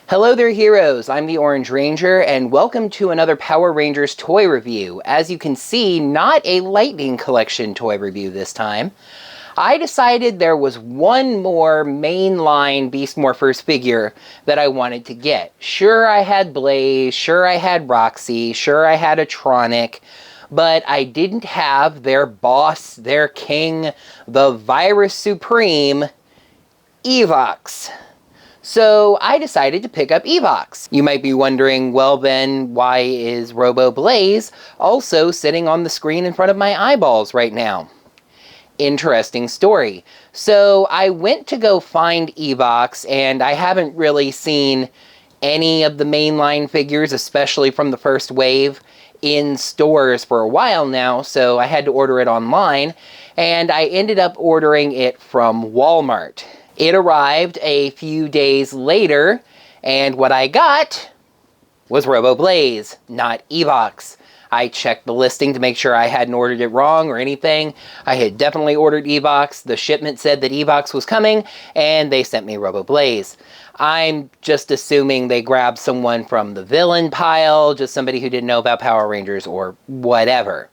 Hello there, heroes! I'm the Orange Ranger, and welcome to another Power Rangers toy review. As you can see, not a Lightning Collection toy review this time. I decided there was one more mainline Beast Morphers figure that I wanted to get. Sure, I had Blaze, sure I had Roxy, sure I had Atronic, but I didn't have their boss, their king, the Virus Supreme, Evox. So I decided to pick up Evox. You might be wondering, well then, why is Robo-Blaze also sitting on the screen in front of my eyeballs right now? Interesting story. So I went to go find Evox, and I haven't really seen any of the mainline figures, especially from the first wave, in stores for a while now, so I had to order it online, and I ended up ordering it from Walmart. It arrived a few days later, and what I got was Robo-Blaze, not Evox. I checked the listing to make sure I hadn't ordered it wrong or anything. I had definitely ordered Evox. The shipment said that Evox was coming, and they sent me Robo-Blaze. I'm just assuming they grabbed someone from the villain pile, just somebody who didn't know about Power Rangers or whatever.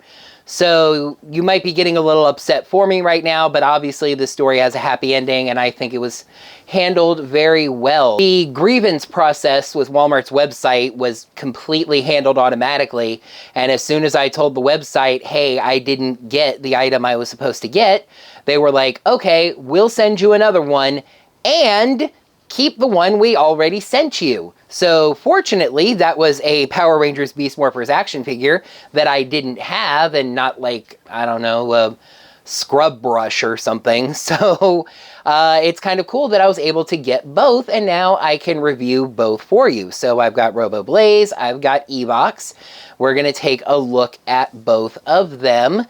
So you might be getting a little upset for me right now, but obviously this story has a happy ending, and I think it was handled very well. The grievance process with Walmart's website was completely handled automatically, and as soon as I told the website, hey, I didn't get the item I was supposed to get, they were like, okay, we'll send you another one, and keep the one we already sent you. So fortunately, that was a Power Rangers Beast Morphers action figure that I didn't have, and not like, I don't know, a scrub brush or something. So it's kind of cool that I was able to get both, and now I can review both for you. So I've got Robo-Blaze, I've got Evox. We're gonna take a look at both of them.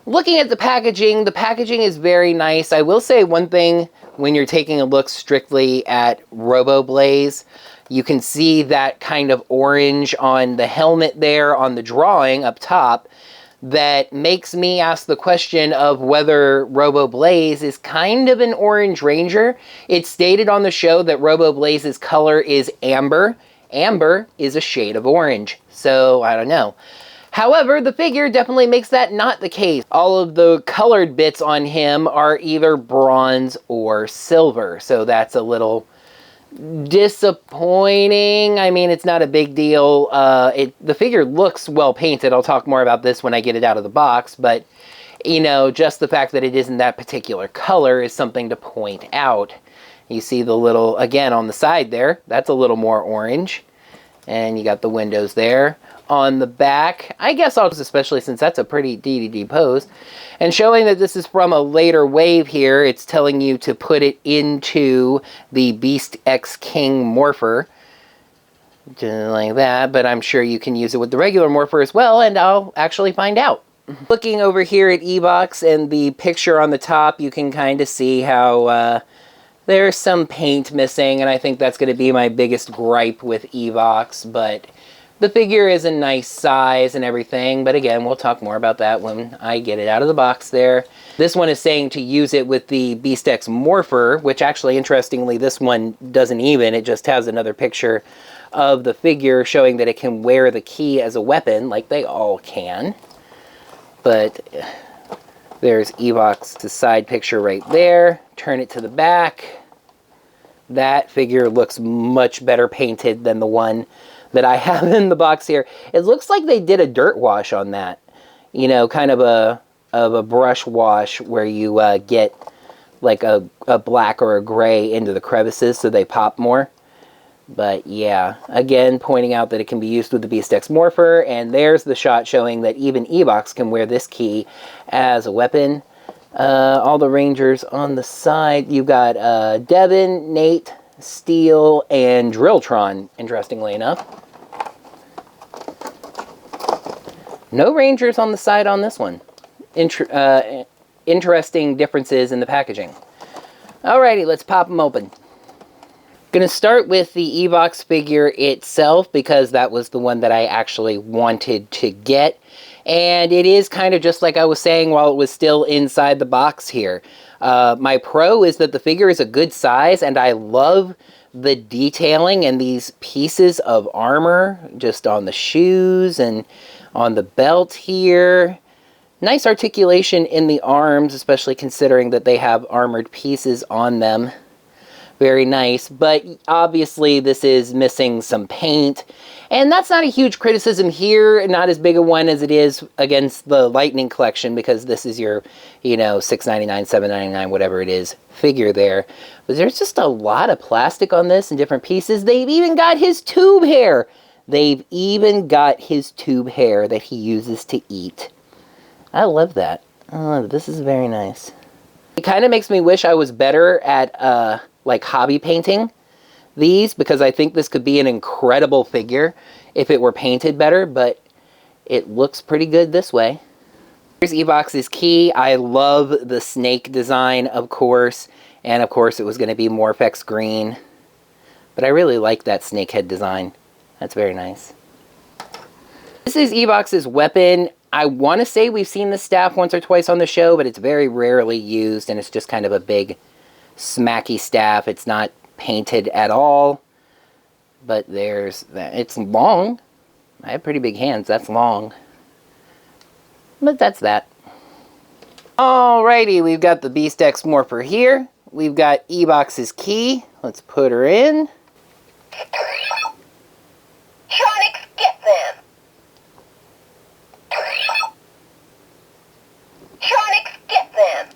Looking at the packaging is very nice. I will say one thing, when you're taking a look strictly at Robo-Blaze, you can see that kind of orange on the helmet there on the drawing up top that makes me ask the question of whether Robo-Blaze is kind of an Orange Ranger. It's stated on the show that Robo-Blaze's color is amber. Amber is a shade of orange, so I don't know. However, the figure definitely makes that not the case. All of the colored bits on him are either bronze or silver, so that's a little disappointing. I mean, it's not a big deal. The figure looks well painted. I'll talk more about this when I get it out of the box, but you know, just the fact that it isn't that particular color is something to point out. You see the little, again, on the side there, that's a little more orange. And you got the windows there. On the back, I guess especially since that's a pretty DDD pose, and showing that this is from a later wave here, it's telling you to put it into the Beast X King Morpher. Just like that, but I'm sure you can use it with the regular Morpher as well, and I'll actually find out. Looking over here at Evox and the picture on the top, you can kind of see how there's some paint missing, and I think that's going to be my biggest gripe with Evox, but the figure is a nice size and everything, but again, we'll talk more about that when I get it out of the box there. This one is saying to use it with the Beast X Morpher, which actually, interestingly, this one doesn't even. It just has another picture of the figure showing that it can wear the key as a weapon, like they all can. But there's Evox's side picture right there. Turn it to the back. That figure looks much better painted than the one that I have in the box here. It looks like they did a dirt wash on that. You know, kind of a brush wash where you get like a black or a gray into the crevices so they pop more. But yeah, again, pointing out that it can be used with the Beast X Morpher, and there's the shot showing that even Evox can wear this key as a weapon. All the Rangers on the side, you've got Devin, Nate, Steel, and Drilltron, interestingly enough. No Rangers on the side on this one. Interesting differences in the packaging. Alrighty, let's pop them open. Going to start with the Evox figure itself, because that was the one that I actually wanted to get. And it is kind of just like I was saying while it was still inside the box here. My pro is that the figure is a good size, and I love the detailing and these pieces of armor just on the shoes and on the belt here. Nice articulation in the arms, especially considering that they have armored pieces on them. Very nice, but obviously this is missing some paint, and that's not a huge criticism here, not as big a one as it is against the Lightning collection, because this is your, you know, $6.99, $7.99, whatever it is, figure there. But there's just a lot of plastic on this and different pieces. They've even got his tube hair. They've even got his tube hair that he uses to eat. I love that. Oh, this is very nice. It kind of makes me wish I was better at, like hobby painting these, because I think this could be an incredible figure if it were painted better, but it looks pretty good this way. Here's Evox's key. I love the snake design, of course, and of course it was going to be Morph-X green, but I really like that snake head design. That's very nice. This is Evox's weapon. I want to say we've seen the staff once or twice on the show, but it's very rarely used, and it's just kind of a big smacky staff. It's not painted at all, but there's that. It's long. I have pretty big hands. That's long, but that's that. Alrighty, we've got the Beast X Morpher here. We've got Evox's key. Let's put her in. Tronics, get them! Tronics, get them!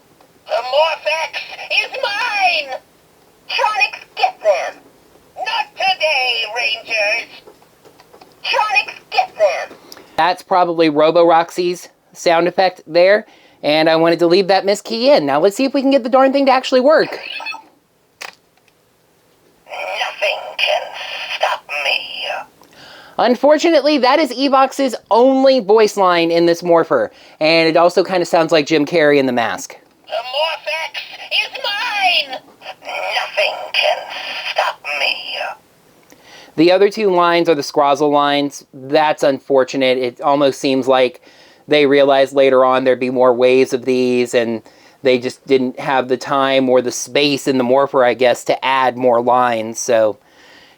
The Morph-X is mine! Tronics, get them! Not today, Rangers! Tronics, get them! That's probably Robo-Roxy's sound effect there, and I wanted to leave that miss key in. Now let's see if we can get the darn thing to actually work. Nothing can stop me. Unfortunately, that is Evox's only voice line in this Morpher, and it also kind of sounds like Jim Carrey in The Mask. The Morph-X is mine! Nothing can stop me. The other two lines are the Scrozzle lines. That's unfortunate. It almost seems like they realized later on there'd be more waves of these, and they just didn't have the time or the space in the Morpher, I guess, to add more lines. So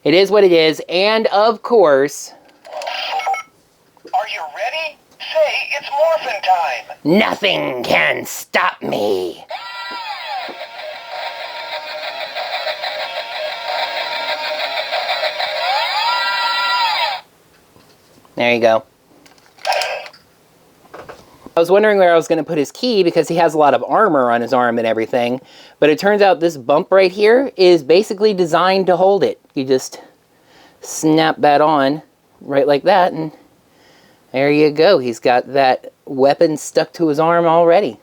it is what it is. And of course... Are you ready? Say it's morphin' time. Nothing can stop me. There you go. I was wondering where I was going to put his key because he has a lot of armor on his arm and everything, but it turns out this bump right here is basically designed to hold it. You just snap that on right like that, and there you go. He's got that weapon stuck to his arm already.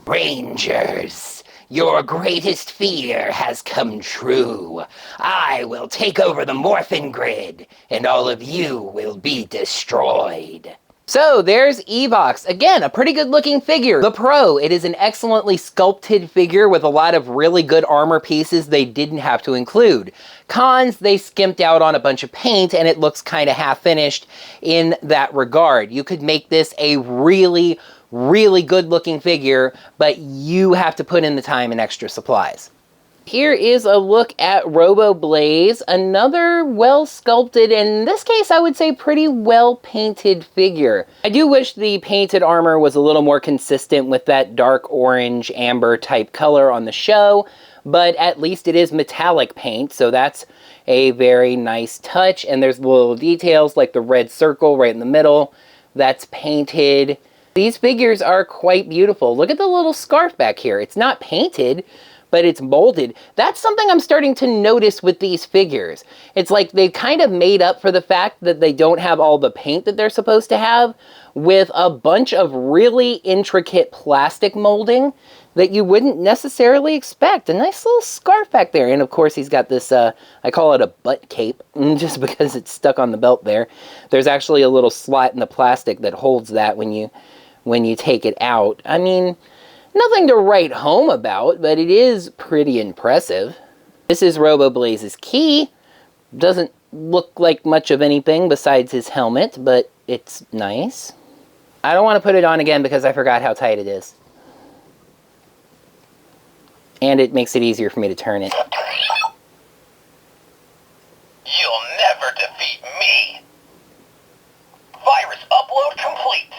Rangers, your greatest fear has come true. I will take over the Morphin Grid, and all of you will be destroyed. So there's Evox. Again, a pretty good looking figure. The Pro, it is an excellently sculpted figure with a lot of really good armor pieces they didn't have to include. Cons, they skimped out on a bunch of paint and it looks kind of half finished in that regard. You could make this a really, really good looking figure, but you have to put in the time and extra supplies. Here is a look at Robo-Blaze, another well-sculpted, and in this case I would say pretty well-painted figure. I do wish the painted armor was a little more consistent with that dark orange amber type color on the show, but at least it is metallic paint, so that's a very nice touch. And there's little details like the red circle right in the middle that's painted. These figures are quite beautiful. Look at the little scarf back here. It's not painted, but it's molded. That's something I'm starting to notice with these figures. It's like they kind of made up for the fact that they don't have all the paint that they're supposed to have with a bunch of really intricate plastic molding that you wouldn't necessarily expect. A nice little scarf back there. And of course he's got this, I call it a butt cape, just because it's stuck on the belt there. There's actually a little slot in the plastic that holds that when you take it out. I mean, nothing to write home about, but it is pretty impressive. This is Robo-Blaze's key. Doesn't look like much of anything besides his helmet, but it's nice. I don't want to put it on again because I forgot how tight it is. And it makes it easier for me to turn it. You'll never defeat me. Virus upload complete.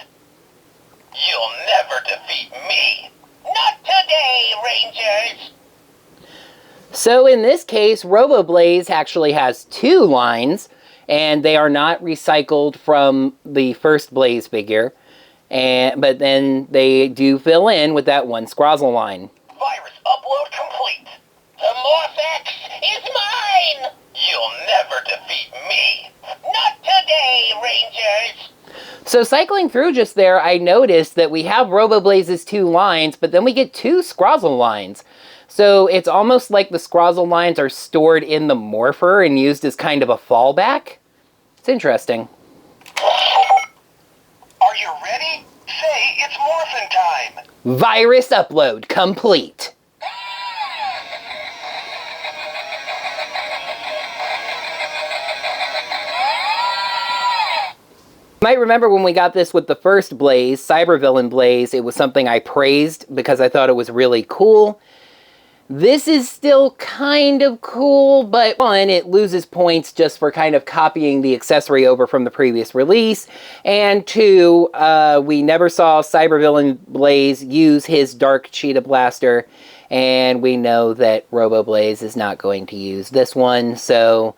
You'll never defeat me. Not today, Rangers. So in this case, Robo-Blaze actually has 2 lines, and they are not recycled from the first Blaze figure. But then they do fill in with that 1 Scrozzle line. Virus upload complete. The Morph-X is mine. You'll never defeat me. Not today, Rangers. So cycling through just there, I noticed that we have Robo-Blaze's 2 lines, but then we get 2 Scrozzle lines. So it's almost like the Scrozzle lines are stored in the Morpher and used as kind of a fallback. It's interesting. Are you ready? Say it's morphin' time. Virus upload complete. You might remember when we got this with the first Blaze, Cybervillain Blaze, it was something I praised because I thought it was really cool. This is still kind of cool, but 1, it loses points just for kind of copying the accessory over from the previous release, and 2, we never saw Cybervillain Blaze use his Dark Cheetah Blaster, and we know that Robo-Blaze is not going to use this one, so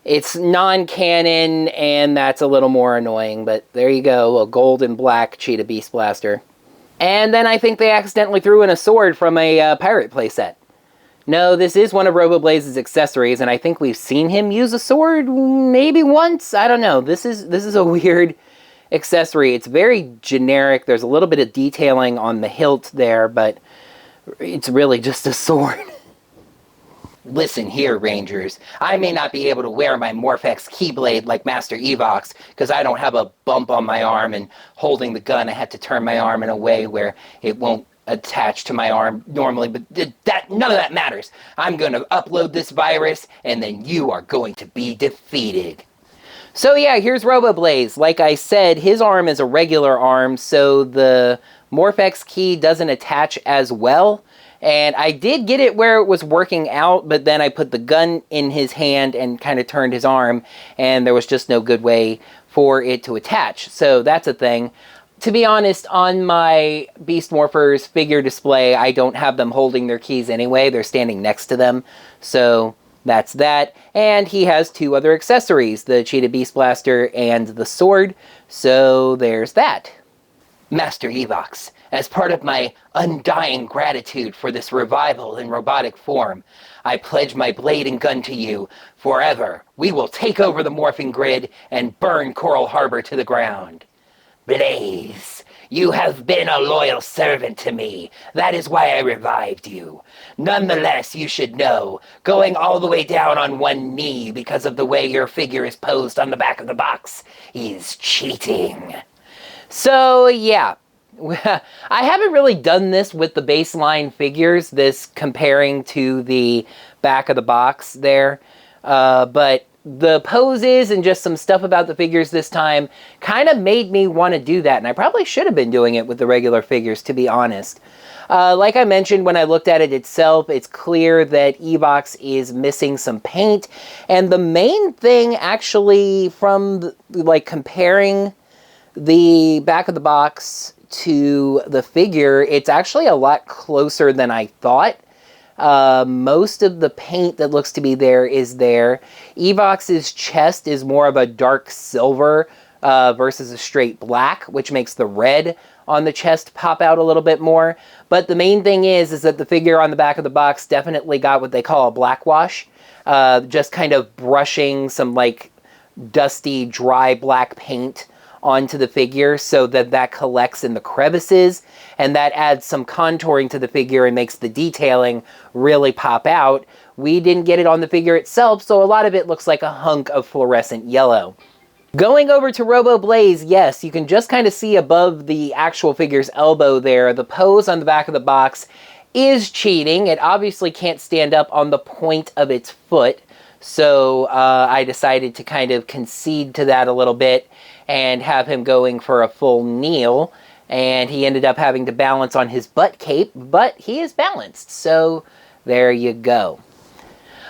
it's non-canon, and that's a little more annoying, but there you go, a gold and black Cheetah Beast Blaster. And then I think they accidentally threw in a sword from a pirate playset. No, this is one of Robo-Blaze's accessories, and I think we've seen him use a sword maybe once. I don't know. This is a weird accessory. It's very generic. There's a little bit of detailing on the hilt there, but it's really just a sword. Listen here, Rangers. I may not be able to wear my Morph-X Keyblade like Master Evox, because I don't have a bump on my arm, and holding the gun, I had to turn my arm in a way where it won't attach to my arm normally, but none of that matters. I'm going to upload this virus, and then you are going to be defeated. So yeah, here's Robo-Blaze. Like I said, his arm is a regular arm, so the Morph-X key doesn't attach as well. And I did get it where it was working out, but then I put the gun in his hand and kind of turned his arm, and there was just no good way for it to attach. So that's a thing. To be honest, on my Beast Morphers figure display, I don't have them holding their keys anyway. They're standing next to them. So that's that. And he has 2 other accessories, the Cheetah Beast Blaster and the sword. So there's that. Master Evox, as part of my undying gratitude for this revival in robotic form, I pledge my blade and gun to you forever. We will take over the morphing grid and burn Coral Harbor to the ground. Blaze, you have been a loyal servant to me. That is why I revived you. Nonetheless, you should know, going all the way down on 1 knee because of the way your figure is posed on the back of the box is cheating. So, yeah, I haven't really done this with the baseline figures, this comparing to the back of the box there, but the poses and just some stuff about the figures this time kind of made me want to do that, and I probably should have been doing it with the regular figures, to be honest. Like I mentioned, when I looked at it itself, it's clear that Evox is missing some paint, and the main thing actually from, comparing the back of the box to the figure, it's actually a lot closer than I thought. Most of the paint that looks to be there is there. Evox's chest is more of a dark silver versus a straight black, which makes the red on the chest pop out a little bit more. But the main thing is that the figure on the back of the box definitely got what they call a black wash. Just kind of brushing some dusty, dry black paint onto the figure so that collects in the crevices, and that adds some contouring to the figure and makes the detailing really pop out. We didn't get it on the figure itself, so a lot of it looks like a hunk of fluorescent yellow. Going over to Robo-Blaze, yes, you can just kind of see above the actual figure's elbow there, the pose on the back of the box is cheating. It obviously can't stand up on the point of its foot, so I decided to kind of concede to that a little bit and have him going for a full kneel, and he ended up having to balance on his butt cape, but he is balanced, so there you go.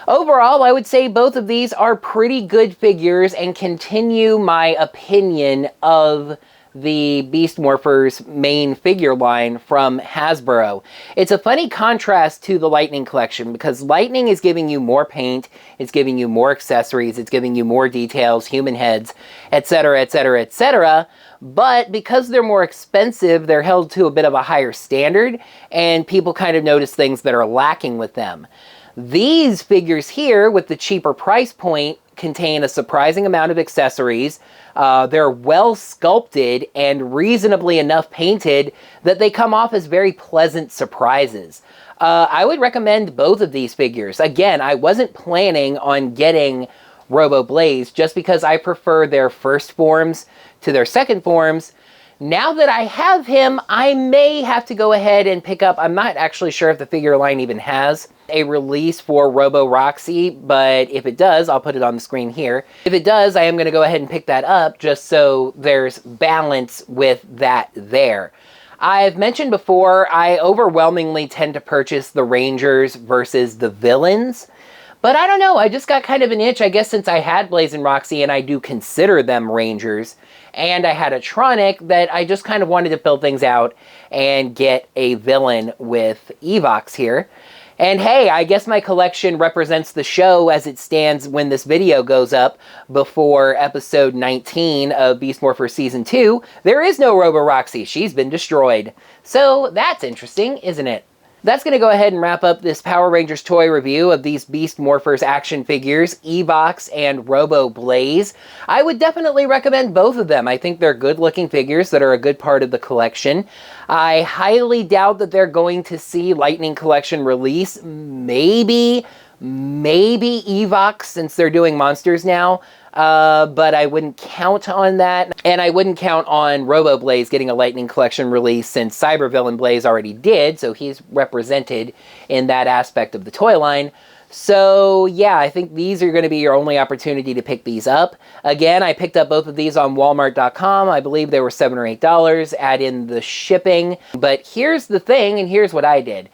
Overall, I would say both of these are pretty good figures and continue my opinion of the Beast Morphers main figure line from Hasbro. It's a funny contrast to the Lightning collection because Lightning is giving you more paint, it's giving you more accessories, it's giving you more details, human heads, etc., etc., etc. But because they're more expensive, they're held to a bit of a higher standard, and people kind of notice things that are lacking with them. These figures here, with the cheaper price point, contain a surprising amount of accessories. They're well sculpted and reasonably enough painted that they come off as very pleasant surprises. I would recommend both of these figures. Again, I wasn't planning on getting Robo-Blaze just because I prefer their first forms to their second forms. Now that I have him, I may have to go ahead and pick up, I'm not actually sure if the figure line even has a release for Robo-Roxy, but if it does, I'll put it on the screen here. If it does, I am going to go ahead and pick that up just so there's balance with that there. I've mentioned before, I overwhelmingly tend to purchase the Rangers versus the villains. But I don't know, I just got kind of an itch, I guess, since I had Blaze and Roxy, and I do consider them Rangers, and I had a Tronic, that I just kind of wanted to fill things out and get a villain with Evox here. And hey, I guess my collection represents the show as it stands when this video goes up before episode 19 of Beast Morphers Season 2. There is no Robo-Roxy, she's been destroyed. So that's interesting, isn't it? That's going to go ahead and wrap up this Power Rangers toy review of these Beast Morphers action figures, Evox and Robo-Blaze. I would definitely recommend both of them. I think they're good-looking figures that are a good part of the collection. I highly doubt that they're going to see Lightning Collection release. Maybe Evox, since they're doing monsters now. But I wouldn't count on that. And I wouldn't count on Robo-Blaze getting a Lightning Collection release since Cybervillain Blaze already did, so he's represented in that aspect of the toy line. So yeah, I think these are going to be your only opportunity to pick these up. Again, I picked up both of these on Walmart.com. I believe they were $7 or $8, add in the shipping. But here's the thing, and here's what I did.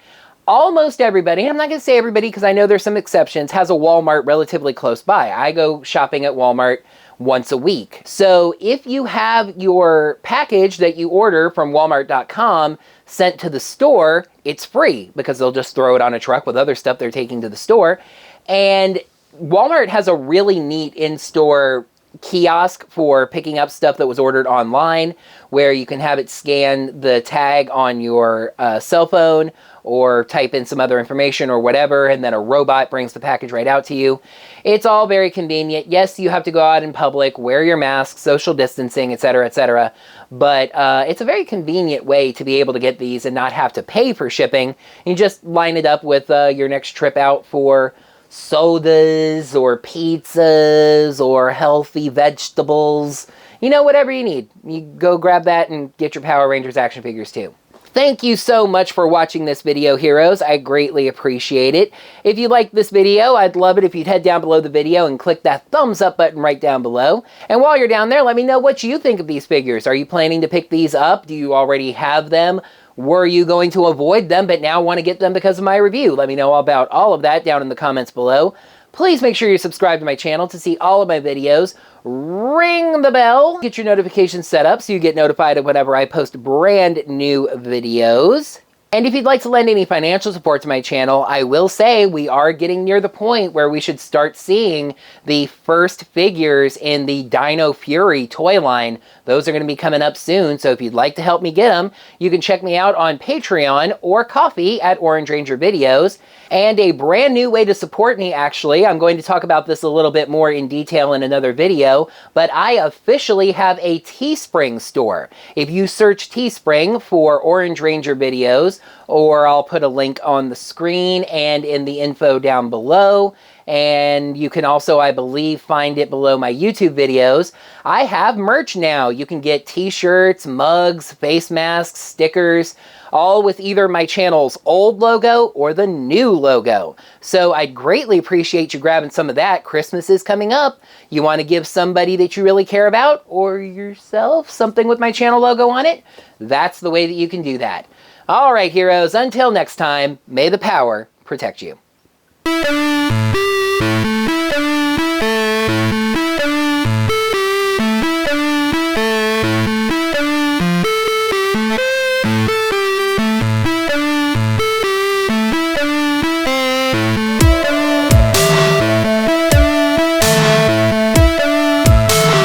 Almost everybody, and I'm not going to say everybody because I know there's some exceptions, has a Walmart relatively close by. I go shopping at Walmart once a week. So if you have your package that you order from Walmart.com sent to the store, it's free because they'll just throw it on a truck with other stuff they're taking to the store. And Walmart has a really neat in-store kiosk for picking up stuff that was ordered online, where you can have it scan the tag on your cell phone or type in some other information or whatever, and then a robot brings the package right out to you. It's all very convenient. Yes, you have to go out in public, wear your mask, social distancing, etc., but it's a very convenient way to be able to get these and not have to pay for shipping. You just line it up with your next trip out for sodas or pizzas or healthy vegetables. You know, whatever you need. You go grab that and get your Power Rangers action figures too. Thank you so much for watching this video, heroes. I greatly appreciate it. If you liked this video, I'd love it if you'd head down below the video and click that thumbs up button right down below. And while you're down there, let me know what you think of these figures. Are you planning to pick these up? Do you already have them? Were you going to avoid them but now want to get them because of my review? Let me know about all of that down in the comments below. Please make sure you subscribe to my channel to see all of my videos. Ring the bell, get your notifications set up so you get notified of whenever I post brand new videos. And if you'd like to lend any financial support to my channel, I will say we are getting near the point where we should start seeing the first figures in the Dino Fury toy line. Those are going to be coming up soon, so if you'd like to help me get them, you can check me out on Patreon or Ko-fi at OrangeRangerVideos. And a brand new way to support me, actually, I'm going to talk about this a little bit more in detail in another video, but I officially have a Teespring store. If you search Teespring for OrangeRangerVideos, or I'll put a link on the screen and in the info down below, and you can also, I believe, find it below my YouTube videos. I have merch now. You can get t-shirts, mugs, face masks, stickers, all with either my channel's old logo or the new logo. So I'd greatly appreciate you grabbing some of that. Christmas is coming up. You want to give somebody that you really care about or yourself something with my channel logo on it? That's the way that you can do that. All right, heroes, until next time, may the power protect you.